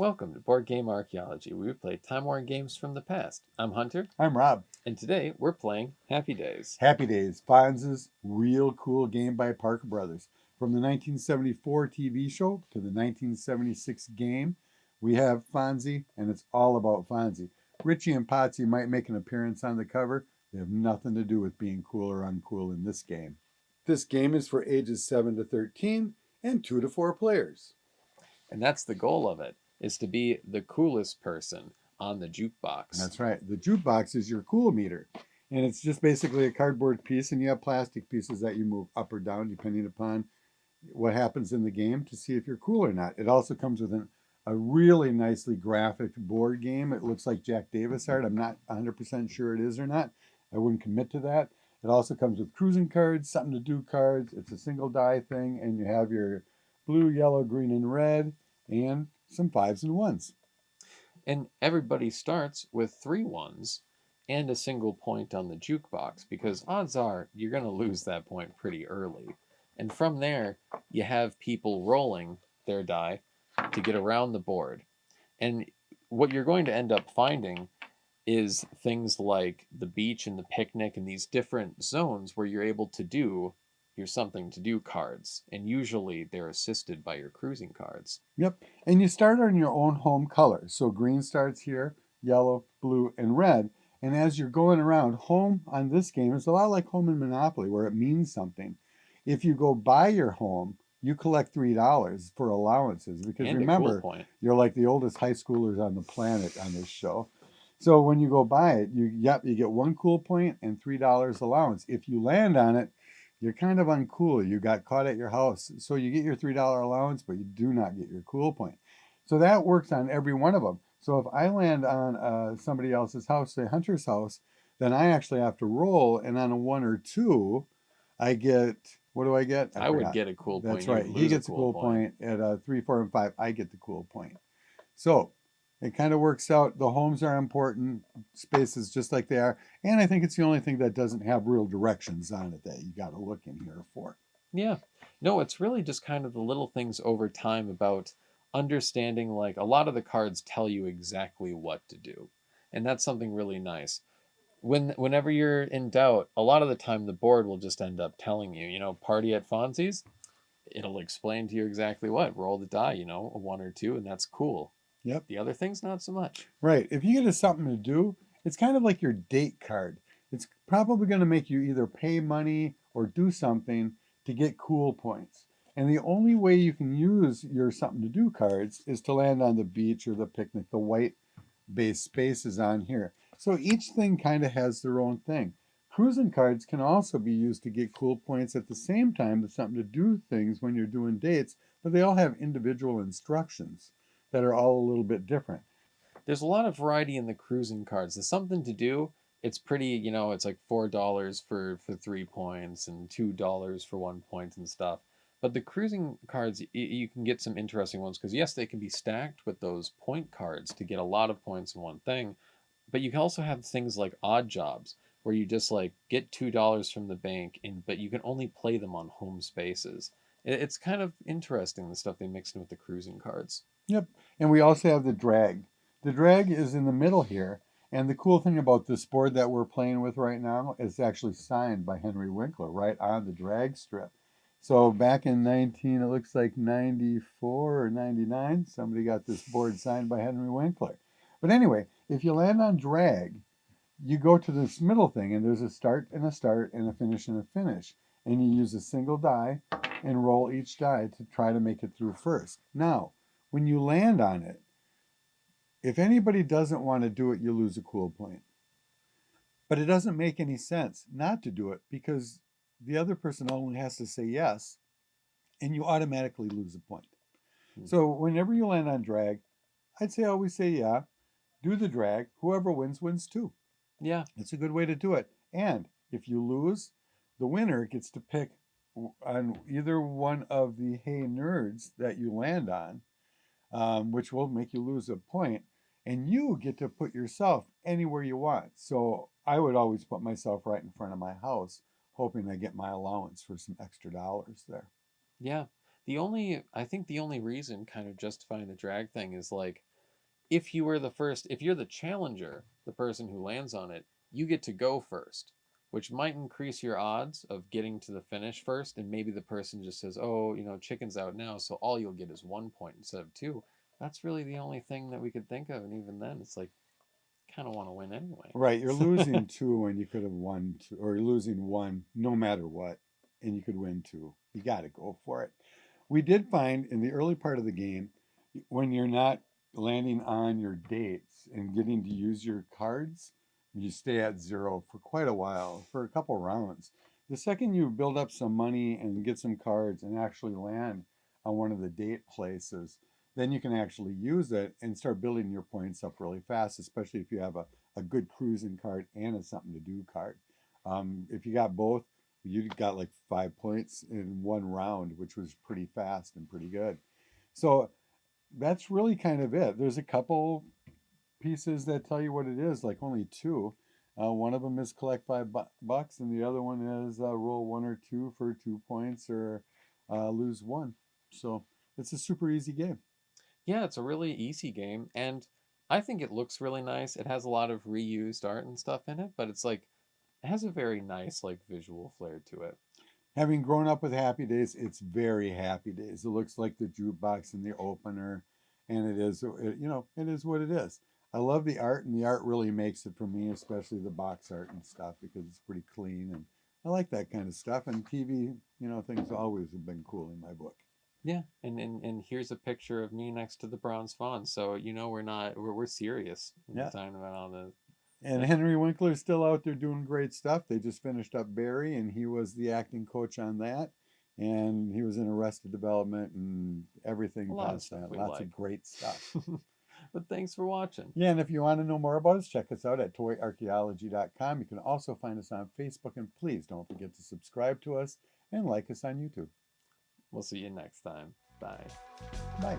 Welcome to Board Game Archaeology, where we play time-worn games from the past. I'm Hunter, I'm Rob. and today we're playing Happy Days. Happy Days, Fonzie's real cool game by Parker Brothers. From the 1974 TV show to the 1976 game, we have Fonzie, and it's all about Fonzie. Ritchie and Patsy might make an appearance on the cover. They have nothing to do with being cool or uncool in this game. This game is for ages 7 to 13 and 2 to 4 players. And that's the goal of it, is to be the coolest person on the jukebox. That's right. The jukebox is your cool meter. And it's just basically a cardboard piece, and you have plastic pieces that you move up or down depending upon what happens in the game to see if you're cool or not. It also comes with a really nicely graphic board game. It looks like Jack Davis art. I'm not 100% sure it is or not. I wouldn't commit to that. It also comes with cruising cards, something to do cards. It's a single die thing, and you have your blue, yellow, green, and red, and some 5s and 1s. And everybody starts with 3 ones and a single point on the jukebox, because odds are you're going to lose that point pretty early. And from there, you have people rolling their die to get around the board. And what you're going to end up finding is things like the beach and the picnic and these different zones where you're able to do your something to do cards. And usually they're assisted by your cruising cards. Yep. And you start on your own home color. So green starts here, yellow, blue, and red. And as you're going around, home on this game is a lot like home in Monopoly, where it means something. If you go buy your home, you collect $3 for allowances, because And remember, a cool point. you're like the oldest high schoolers on the planet on this show. So when you go buy it, you get 1 cool point and $3 allowance. If you land on it, you're kind of uncool. You got caught at your house. So you get your $3 allowance, but you do not get your cool point. So that works on every one of them. So if I land on somebody else's house, say Hunter's house, then I actually have to roll. And on a 1 or 2, I get, what do I get? I would get a cool point. That's right. He gets a cool point. At 3, 4, and 5, I get the cool point. So it kind of works out. The homes are important, spaces just like they are. And I think it's the only thing that doesn't have real directions on it that you got to look in here for. Yeah. No, it's really just kind of the little things over time about understanding, like a lot of the cards tell you exactly what to do. And that's something really nice. Whenever you're in doubt, a lot of the time the board will just end up telling you, party at Fonzie's, it'll explain to you exactly what. Roll the die, a 1 or 2, and that's cool. Yep. The other things, not so much. Right. If you get a something to do, it's kind of like your date card. It's probably going to make you either pay money or do something to get cool points. And the only way you can use your something to do cards is to land on the beach or the picnic. The white base space is on here. So each thing kind of has their own thing. Cruising cards can also be used to get cool points at the same time as something to do things when you're doing dates, but they all have individual instructions that are all a little bit different. There's a lot of variety in the cruising cards. There's something to do. It's pretty, it's like $4 for 3 points and $2 for 1 point and stuff. But the cruising cards, you can get some interesting ones because, yes, they can be stacked with those point cards to get a lot of points in one thing. But you can also have things like odd jobs where you just like get $2 from the bank, but you can only play them on home spaces. It's kind of interesting, the stuff they mixed in with the cruising cards. Yep. And we also have the drag. The drag is in the middle here. And the cool thing about this board that we're playing with right now is actually signed by Henry Winkler right on the drag strip. So back in it looks like 94 or 99, somebody got this board signed by Henry Winkler. But anyway, if you land on drag, you go to this middle thing, and there's a start and a finish and a finish. And you use a single die and roll each die to try to make it through first. Now, when you land on it, if anybody doesn't want to do it, you lose a cool point. But it doesn't make any sense not to do it because the other person only has to say yes, and you automatically lose a point. So whenever you land on drag, I'd say always say yeah, do the drag. Whoever wins, wins too. Yeah. It's a good way to do it. And if you lose, the winner gets to pick on either one of the hey nerds that you land on, which will make you lose a point. And you get to put yourself anywhere you want. So I would always put myself right in front of my house, hoping I get my allowance for some extra dollars there. Yeah. I think the only reason kind of justifying the drag thing is like if you were the first, if you're the challenger, the person who lands on it, you get to go first, which might increase your odds of getting to the finish first. And maybe the person just says, oh, chicken's out now, so all you'll get is 1 point instead of two. That's really the only thing that we could think of. And even then, it's like, kind of want to win anyway. Right, you're losing two and you could have won two, or you're losing one no matter what, and you could win two. You got to go for it. We did find in the early part of the game, when you're not landing on your dates and getting to use your cards, you stay at zero for quite a while, for a couple rounds. The second you build up some money and get some cards and actually land on one of the date places, then you can actually use it and start building your points up really fast, especially if you have a good cruising card and a something to do card. If you got both, you got like 5 points in one round, which was pretty fast and pretty good. So that's really kind of it. There's a couple pieces that tell you what it is, like only two. One of them is collect $5, and the other one is roll one or two for 2 points or lose one. So it's a super easy game. Yeah, it's a really easy game, and I think it looks really nice. It has a lot of reused art and stuff in it, but it's like it has a very nice like visual flair to it. Having grown up with Happy Days, it's very Happy Days. It looks like the jukebox in the opener, and it is, it is what it is. I love the art, and the art really makes it for me, especially the box art and stuff, because it's pretty clean, and I like that kind of stuff. And TV, things always have been cool in my book. Yeah, and here's a picture of me next to the bronze fawn. So we're serious when Yeah. we're talking about all this. And Henry Winkler's still out there doing great stuff. They just finished up Barry, and he was the acting coach on that. And he was in Arrested Development and everything A lot of past stuff that. we Lots like. of great stuff. But thanks for watching. Yeah, and if you want to know more about us, check us out at toyarchaeology.com. You can also find us on Facebook, and please don't forget to subscribe to us and like us on YouTube. We'll see you next time. Bye. Bye.